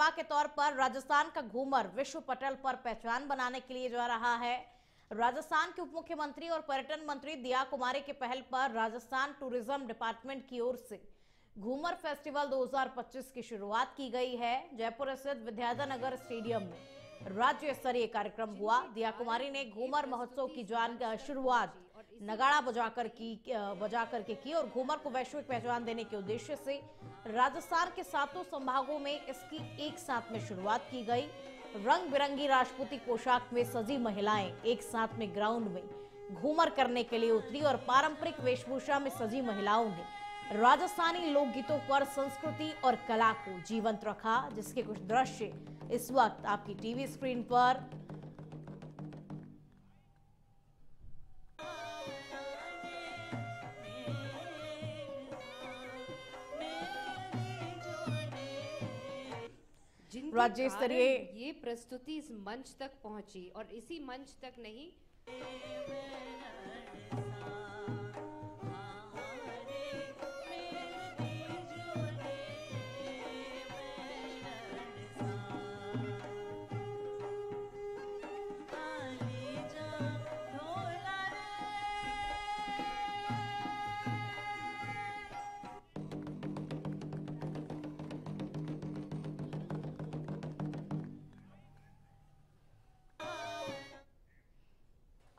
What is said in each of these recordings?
तोहफा के तौर पर राजस्थान का घूमर विश्व पटल पर पहचान बनाने के लिए जा रहा है। राजस्थान के उप मुख्यमंत्री और पर्यटन मंत्री दिया कुमारी के पहल पर राजस्थान टूरिज्म डिपार्टमेंट की ओर से घूमर फेस्टिवल 2025 की शुरुआत की गई है। जयपुर स्थित विद्याधर नगर स्टेडियम में राज्य स्तरीय कार्यक्रम हुआ। दिया कुमारी ने घूमर महोत्सव की शुरुआत नगाड़ा बजाकर के की और घूमर को वैश्विक पहचान देने के उद्देश्य से राजस्थान के 7 संभागों में इसकी एक साथ में शुरुआत की गई। रंग बिरंगी राजपूती पोशाक में सजी महिलाएं एक साथ में ग्राउंड में घूमर करने के लिए उतरी और पारंपरिक वेशभूषा में सजी महिलाओं ने राजस्थानी लोकगीतों पर संस्कृति और कला को जीवंत रखा, जिसके कुछ दृश्य इस वक्त आपकी टीवी स्क्रीन पर। राज्य स्तरीय ये प्रस्तुति इस मंच तक पहुंची और इसी मंच तक नहीं,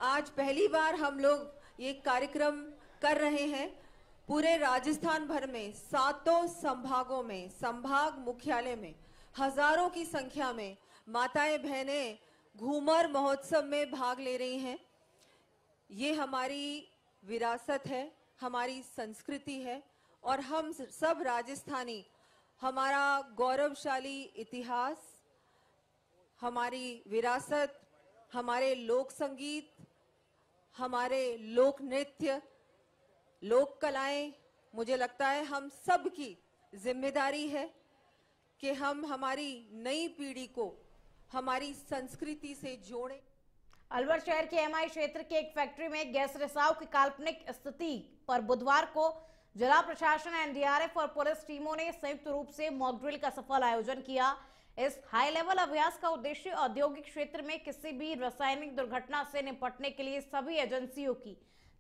आज पहली बार हम लोग ये कार्यक्रम कर रहे हैं। पूरे राजस्थान भर में 7 संभागों में, संभाग मुख्यालय में हजारों की संख्या में माताएं बहनें घूमर महोत्सव में भाग ले रही हैं। ये हमारी विरासत है, हमारी संस्कृति है और हम सब राजस्थानी, हमारा गौरवशाली इतिहास, हमारी विरासत, हमारे लोक संगीत, हमारे लोक नृत्य, लोक कलाएं, मुझे लगता है हम सब की जिम्मेदारी है कि हम हमारी नई पीढ़ी को हमारी संस्कृति से जोड़ें। अलवर शहर के एमआई क्षेत्र के एक फैक्ट्री में गैस रिसाव की काल्पनिक स्थिति पर बुधवार को जिला प्रशासन, एनडीआरएफ और पुलिस टीमों ने संयुक्त रूप से मॉक ड्रिल का सफल आयोजन किया। इस हाई लेवल अभ्यास का उद्देश्य औद्योगिक क्षेत्र में किसी भी रासायनिक दुर्घटना से निपटने के लिए सभी एजेंसियों की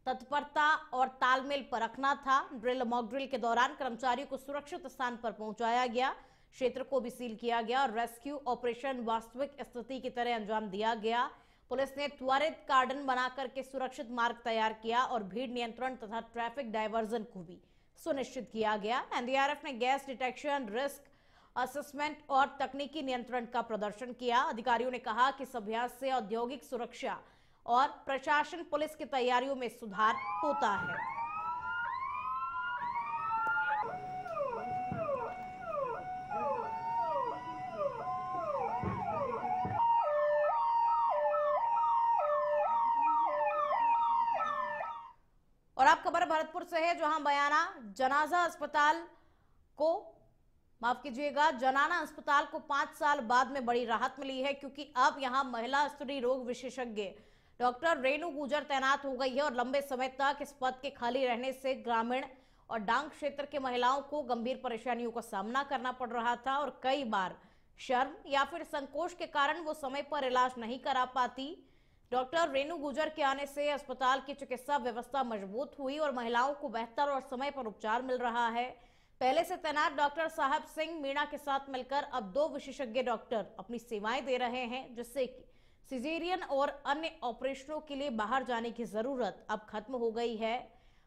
तत्परता और तालमेल पर रखना था। मॉक ड्रिल के दौरान कर्मचारियों को सुरक्षित स्थान पर पहुंचाया गया, क्षेत्र को भी सील किया गया और रेस्क्यू ऑपरेशन वास्तविक स्थिति की तरह अंजाम दिया गया। पुलिस ने त्वरित कार्डन बनाकर के सुरक्षित मार्ग तैयार किया और भीड़ नियंत्रण तथा ट्रैफिक डायवर्जन को भी सुनिश्चित किया गया। एनडीआरएफ ने गैस डिटेक्शन, रिस्क असेसमेंट और तकनीकी नियंत्रण का प्रदर्शन किया। अधिकारियों ने कहा कि इस अभ्यास से औद्योगिक सुरक्षा और प्रशासन पुलिस की तैयारियों में सुधार होता है। और आप खबर भरतपुर से है, जहां बयाना जनाजा अस्पताल को जनाना अस्पताल को 5 साल बाद में बड़ी राहत मिली है, क्योंकि अब यहां महिला स्त्री रोग विशेषज्ञ डॉक्टर रेणु गुजर तैनात हो गई है और लंबे समय तक इस पद के खाली रहने से ग्रामीण और डांग क्षेत्र के महिलाओं को गंभीर परेशानियों का सामना करना पड़ रहा था और कई बार शर्म या फिर संकोच के कारण वो समय पर इलाज नहीं करा पाती। डॉक्टर रेणु गुजर के आने से अस्पताल की चिकित्सा व्यवस्था मजबूत हुई और महिलाओं को बेहतर और समय पर उपचार मिल रहा है। पहले से तैनात डॉक्टर साहब सिंह मीणा के साथ मिलकर अब 2 विशेषज्ञ डॉक्टर अपनी सेवाएं दे रहे हैं, जिससे कि सिजेरियन और अन्य ऑपरेशनों के लिए बाहर जाने की जरूरत अब खत्म हो गई है।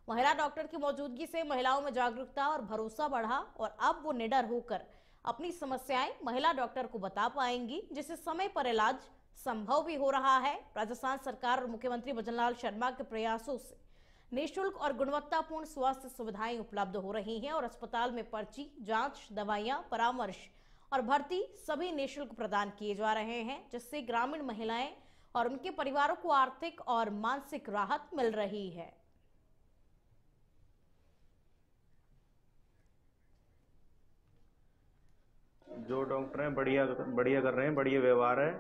महिला डॉक्टर की मौजूदगी से महिलाओं में जागरूकता और भरोसा बढ़ा और अब वो निडर होकर अपनी समस्याएं महिला डॉक्टर को बता पाएंगी, जिससे समय पर इलाज संभव भी हो रहा है। राजस्थान सरकार और मुख्यमंत्री भजनलाल शर्मा के प्रयासों से निःशुल्क और गुणवत्तापूर्ण स्वास्थ्य सुविधाएं उपलब्ध हो रही हैं और अस्पताल में पर्ची, जांच, दवाइयां, परामर्श और भर्ती सभी निःशुल्क प्रदान किए जा रहे हैं, जिससे ग्रामीण महिलाएं और उनके परिवारों को आर्थिक और मानसिक राहत मिल रही है। जो डॉक्टर हैं बढ़िया कर रहे हैं, बढ़िया व्यवहार है,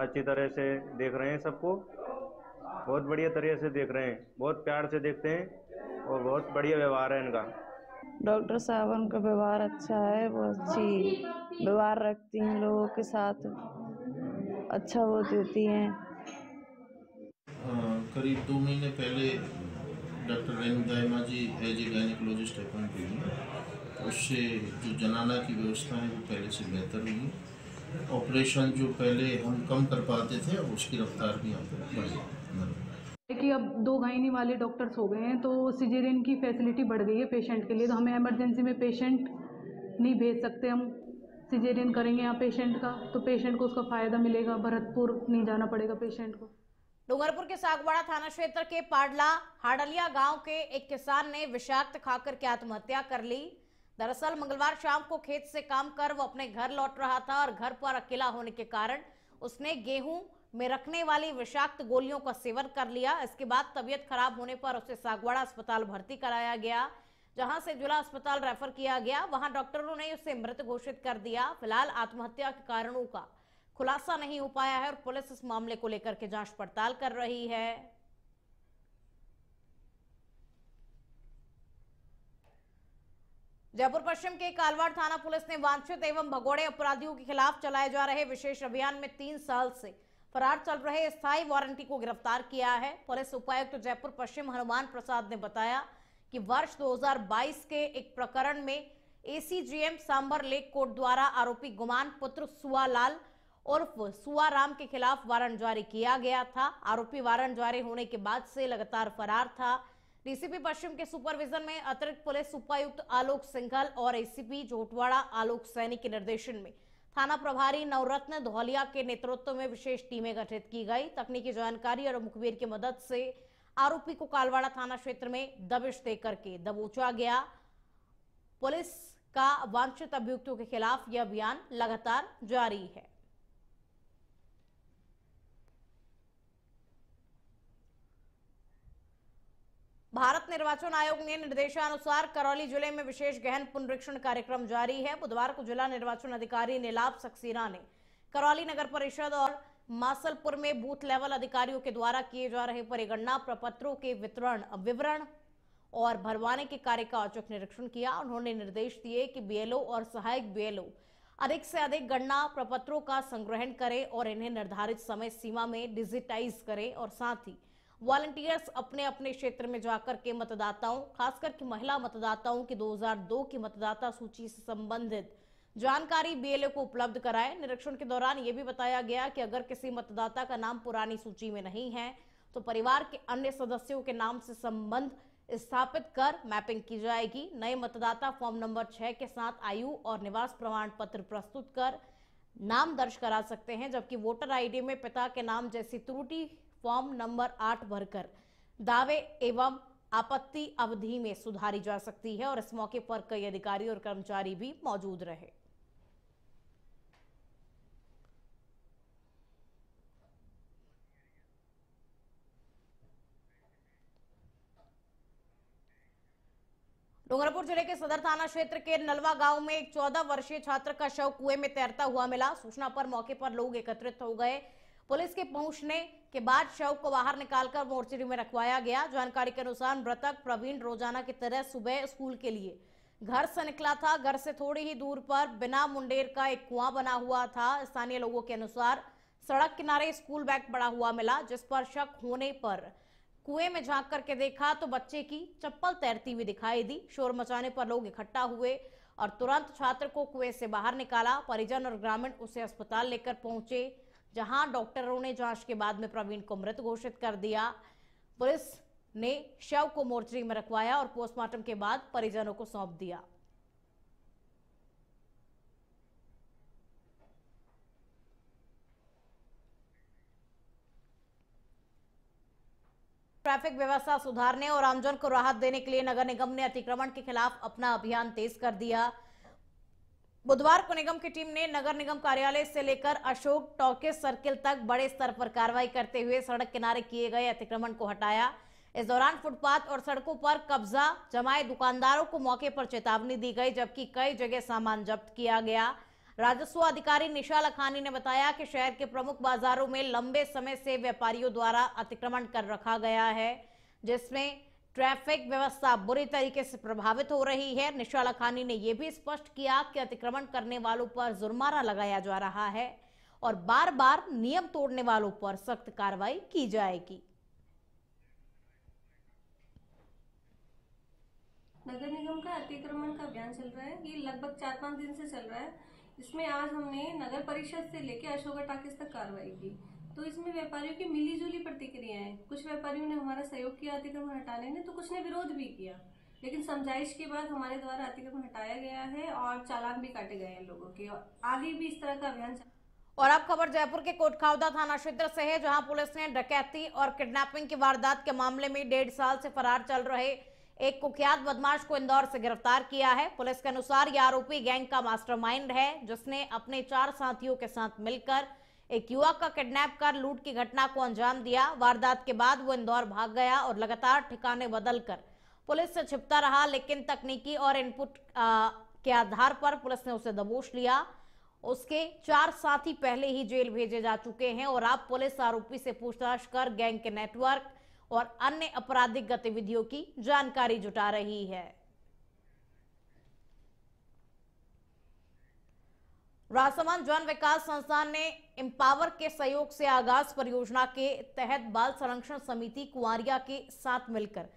अच्छी तरह से देख रहे हैं सबको, बहुत बढ़िया तरह से देख रहे हैं, बहुत प्यार से देखते हैं और बहुत बढ़िया व्यवहार है इनका। डॉक्टर साहब उनका व्यवहार अच्छा है, वो अच्छी व्यवहार रखती हैं लोगों के साथ, अच्छा वो देती हैं। करीब 2 महीने पहले doctor Renu Dayma ji as a gynaecologist appoint हुई, उससे जो जनाना की व्यवस्था है वो पहले से बेहतर हुई। ऑपरेशन जो पहले हम कम कर पाते थे अब उसकी रफ्तार भी यहाँ पर बढ़ी। कि अब 2 गायनी वाले डॉक्टर्स हो गए हैं तो सिजेरियन की फैसिलिटी बढ़ गई है पेशेंट के लिए, तो हमें इमरजेंसी में पेशेंट नहीं भेज सकते, हम सिजेरियन करेंगे यहाँ पेशेंट का तो पेशेंट को उसका फ़ायदा मिलेगा, भरतपुर नहीं जाना पड़ेगा पेशेंट को। डूंगरपुर के सागवाड़ा थाना क्षेत्र के पाडला हाडलिया गांव के एक किसान ने विषाक्त खाकर के आत्महत्या कर ली। दरअसल मंगलवार शाम को खेत से काम कर वो अपने घर लौट रहा था और घर पर अकेला होने के कारण उसने गेहूं में रखने वाली विषाक्त गोलियों का सेवन कर लिया। इसके बाद तबीयत खराब होने पर उसे सागवाड़ा अस्पताल भर्ती कराया गया, जहां से जिला अस्पताल रेफर किया गया। वहां डॉक्टरों ने उसे मृत घोषित कर दिया। फिलहाल आत्महत्या के कारणों का खुलासा नहीं हो पाया है और पुलिस इस मामले को लेकर के जांच पड़ताल कर रही है। जयपुर पश्चिम के कालवाड़ थाना पुलिस ने वांछित एवं भगोड़े अपराधियों के खिलाफ चलाए जा रहे विशेष अभियान में 3 साल से फरार चल रहे स्थायी वारंटी को गिरफ्तार किया है। पुलिस उपायुक्त जयपुर पश्चिम हनुमान प्रसाद ने बताया कि वर्ष 2022 के एक प्रकरण में एसीजीएम सांबर लेक कोर्ट द्वारा आरोपी गुमान पुत्र सुआलाल उर्फ सुआराम के खिलाफ वारंट जारी किया गया था। आरोपी वारंट जारी होने के बाद से लगातार फरार था। डीसीपी पश्चिम के सुपरविजन में अतिरिक्त पुलिस उपायुक्त आलोक सिंघल और एसीपी जोटवाड़ा आलोक सैनी के निर्देशन में थाना प्रभारी नवरत्न धौलिया के नेतृत्व में विशेष टीमें गठित की गई। तकनीकी जानकारी और मुखबिर की मदद से आरोपी को कालवाड़ा थाना क्षेत्र में दबिश देकर के दबोचा गया। पुलिस का वांछित अभियुक्तों के खिलाफ यह अभियान लगातार जारी है। भारत निर्वाचन आयोग ने निर्देशानुसार करौली जिले में विशेष गहन पुनरीक्षण कार्यक्रम जारी है। बुधवार को जिला निर्वाचन अधिकारी नीलाभ सक्सेना ने करौली नगर परिषद और मासलपुर में बूथ लेवल अधिकारियों के द्वारा किए जा रहे परिगणना प्रपत्रों के विवरण और भरवाने के कार्य का औचक निरीक्षण किया। उन्होंने निर्देश दिए कि बीएलओ और सहायक बीएलओ अधिक से अधिक गणना प्रपत्रों का संग्रहण करें और इन्हें निर्धारित समय सीमा में डिजिटाइज करें और साथ ही वॉलंटियर्स अपने अपने क्षेत्र में जाकर के मतदाताओं, खासकर कि महिला मतदाताओं की 2002 की मतदाता सूची से संबंधित जानकारी बीएलओ को उपलब्ध कराएं। निरीक्षण के दौरान यह भी बताया गया कि अगर किसी मतदाता का नाम पुरानी सूची में नहीं है तो परिवार के अन्य सदस्यों के नाम से संबंध स्थापित कर मैपिंग की जाएगी। नए मतदाता फॉर्म नंबर 6 के साथ आयु और निवास प्रमाण पत्र प्रस्तुत कर नाम दर्ज करा सकते हैं, जबकि वोटर आईडी में पिता के नाम जैसी त्रुटि फॉर्म नंबर 8 भरकर दावे एवं आपत्ति अवधि में सुधारी जा सकती है। और इस मौके पर कई अधिकारी और कर्मचारी भी मौजूद रहे। डूंगरपुर जिले के सदर थाना क्षेत्र के नलवा गांव में एक 14 वर्षीय छात्र का शव कुएं में तैरता हुआ मिला। सूचना पर मौके पर लोग एकत्रित हो गए। पुलिस के पहुंचने के बाद शव को बाहर निकालकर मोर्चरी में रखवाया गया। जानकारी के अनुसार मृतक प्रवीण रोजाना की तरह सुबह स्कूल के लिए घर से निकला था। घर से थोड़ी ही दूर पर बिना मुंडेर का एक कुआं बना हुआ था। स्थानीय लोगों के अनुसार सड़क किनारे स्कूल बैग पड़ा हुआ मिला, जिस पर शक होने पर कुएं में झांक करके देखा तो बच्चे की चप्पल तैरती हुई दिखाई दी। शोर मचाने पर लोग इकट्ठा हुए और तुरंत छात्र को कुएं से बाहर निकाला। परिजन और ग्रामीण उसे अस्पताल लेकर पहुंचे, जहां डॉक्टरों ने जांच के बाद में प्रवीण को मृत घोषित कर दिया। पुलिस ने शव को मोर्चरी में रखवाया और पोस्टमार्टम के बाद परिजनों को सौंप दिया। ट्रैफिक व्यवस्था सुधारने और आमजन को राहत देने के लिए नगर निगम ने अतिक्रमण के खिलाफ अपना अभियान तेज कर दिया। बुधवार को निगम की टीम ने नगर निगम कार्यालय से लेकर अशोक टॉकीज सर्किल तक बड़े स्तर पर कार्रवाई करते हुए सड़क किनारे किए गए अतिक्रमण को हटाया। इस दौरान फुटपाथ और सड़कों पर कब्जा जमाए दुकानदारों को मौके पर चेतावनी दी गई, जबकि कई जगह सामान जब्त किया गया। राजस्व अधिकारी निशा लखानी ने बताया कि शहर के प्रमुख बाजारों में लंबे समय से व्यापारियों द्वारा अतिक्रमण कर रखा गया है, जिसमें ट्रैफिक व्यवस्था बुरी तरीके से प्रभावित हो रही है। निशाला खानी ने यह भी स्पष्ट किया कि अतिक्रमण करने वालों पर जुर्माना लगाया जा रहा है और बार बार नियम तोड़ने वालों पर सख्त कार्रवाई की जाएगी। नगर निगम का अतिक्रमण का अभियान चल रहा है। ये लगभग 4-5 दिन से चल रहा है। इसमें आज हमने नगर परिषद से लेकर अशोका टाकिस तक कार्रवाई की। तो इसमें व्यापारियों की मिलीजुली प्रतिक्रिया है। कुछ व्यापारियों ने हमारा सहयोग किया अतिक्रमण हटाने में, तो कुछ ने विरोध भी किया, लेकिन समझाइश के बाद हमारे द्वारा अतिक्रमण हटाया गया है और चालान भी काटे गए हैं लोगों के। और आगे भी इस तरह का अभियान। और अब खबर जयपुर के कोटखावदा थाना क्षेत्र से है, जहां पुलिस ने डकैती और किडनैपिंग की वारदात के मामले में 1.5 साल से फरार चल रहे एक कुख्यात बदमाश को इंदौर से गिरफ्तार किया है। पुलिस के अनुसार यह आरोपी गैंग का मास्टरमाइंड है, जिसने अपने 4 साथियों के साथ मिलकर एक युवक का किडनैप कर लूट की घटना को अंजाम दिया। वारदात के बाद वो इंदौर भाग गया और लगातार ठिकाने बदलकर पुलिस से छिपता रहा, लेकिन तकनीकी और इनपुट के आधार पर पुलिस ने उसे दबोच लिया। उसके 4 साथी पहले ही जेल भेजे जा चुके हैं और अब पुलिस आरोपी से पूछताछ कर गैंग के नेटवर्क और अन्य आपराधिक गतिविधियों की जानकारी जुटा रही है। राजसमंद जन विकास संस्थान ने एम्पावर के सहयोग से आगाज परियोजना के तहत बाल संरक्षण समिति कुंवारिया के साथ मिलकर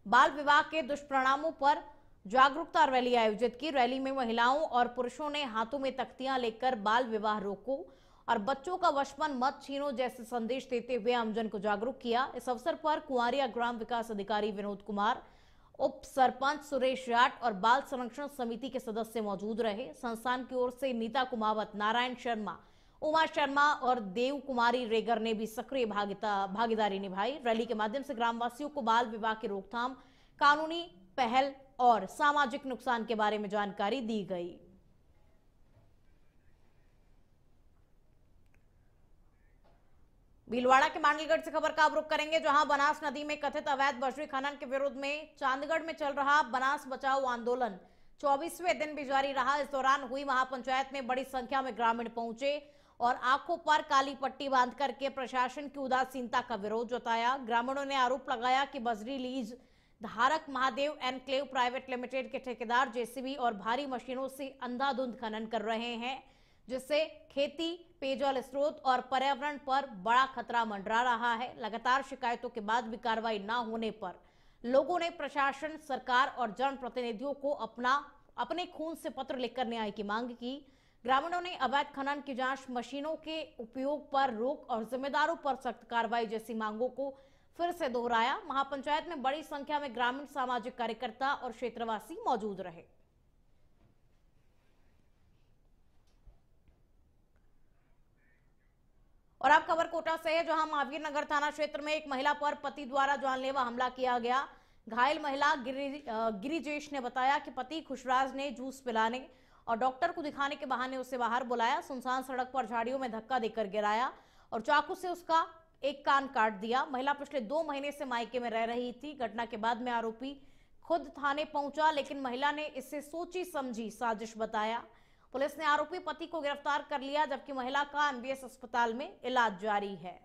बाल विवाह के दुष्परिणामों पर जागरूकता रैली आयोजित की। रैली में महिलाओं और पुरुषों ने हाथों में तख्तियां लेकर बाल विवाह रोको और बच्चों का बचपन मत छीनो जैसे संदेश देते हुए आमजन को जागरूक किया। इस अवसर पर कुंवारिया ग्राम विकास अधिकारी विनोद कुमार, उप सरपंच सुरेश जाट और बाल संरक्षण समिति के सदस्य मौजूद रहे। संस्थान की ओर से नीता कुमावत, नारायण शर्मा, उमा शर्मा और देव कुमारी रेगर ने भी सक्रिय भागीदारी निभाई। रैली के माध्यम से ग्रामवासियों को बाल विवाह की रोकथाम, कानूनी पहल और सामाजिक नुकसान के बारे में जानकारी दी गई। भीलवाड़ा के मांडलगढ़ से खबर का रुख करेंगे, जहां बनास नदी में कथित अवैध बजरी खनन के विरोध में चांदगढ़ में चल रहा बनास बचाओ आंदोलन 24वें दिन भी जारी रहा। इस दौरान हुई महापंचायत में बड़ी संख्या में ग्रामीण पहुंचे और आंखों पर काली पट्टी बांध करके प्रशासन की उदासीनता का विरोध जताया। ग्रामीणों ने आरोप लगाया कि बजरी लीज धारक महादेव एनक्लेव प्राइवेट लिमिटेड के ठेकेदार जेसीबी और भारी मशीनों से अंधाधुंध खनन कर रहे हैं, जिससे खेती, पेयजल स्रोत और पर्यावरण पर बड़ा खतरा मंडरा रहा है। लगातार शिकायतों के बाद भी कार्रवाई न होने पर लोगों ने प्रशासन, सरकार और जनप्रतिनिधियों को अपने खून से पत्र लिखकर न्याय की मांग की। ग्रामीणों ने अवैध खनन की जांच, मशीनों के उपयोग पर रोक और जिम्मेदारों पर सख्त कार्रवाई जैसी मांगों को फिर से दोहराया। महापंचायत में बड़ी संख्या में ग्रामीण, सामाजिक कार्यकर्ता और क्षेत्रवासी मौजूद रहे। और अब खबर कोटा से है, जहां महावीर नगर थाना क्षेत्र में एक महिला पर पति द्वारा जानलेवा हमला किया गया। घायल महिला गिरिजेश ने बताया कि पति खुशराज ने जूस पिलाने और डॉक्टर को दिखाने के बहाने उसे बाहर बुलाया, सुनसान सड़क पर झाड़ियों में धक्का देकर गिराया और चाकू से उसका एक कान काट दिया। महिला पिछले 2 महीने से मायके में रह रही थी। घटना के बाद में आरोपी खुद थाने पहुंचा, लेकिन महिला ने इसे सोची समझी साजिश बताया। पुलिस ने आरोपी पति को गिरफ्तार कर लिया, जबकि महिला का एमबीएस अस्पताल में इलाज जारी है।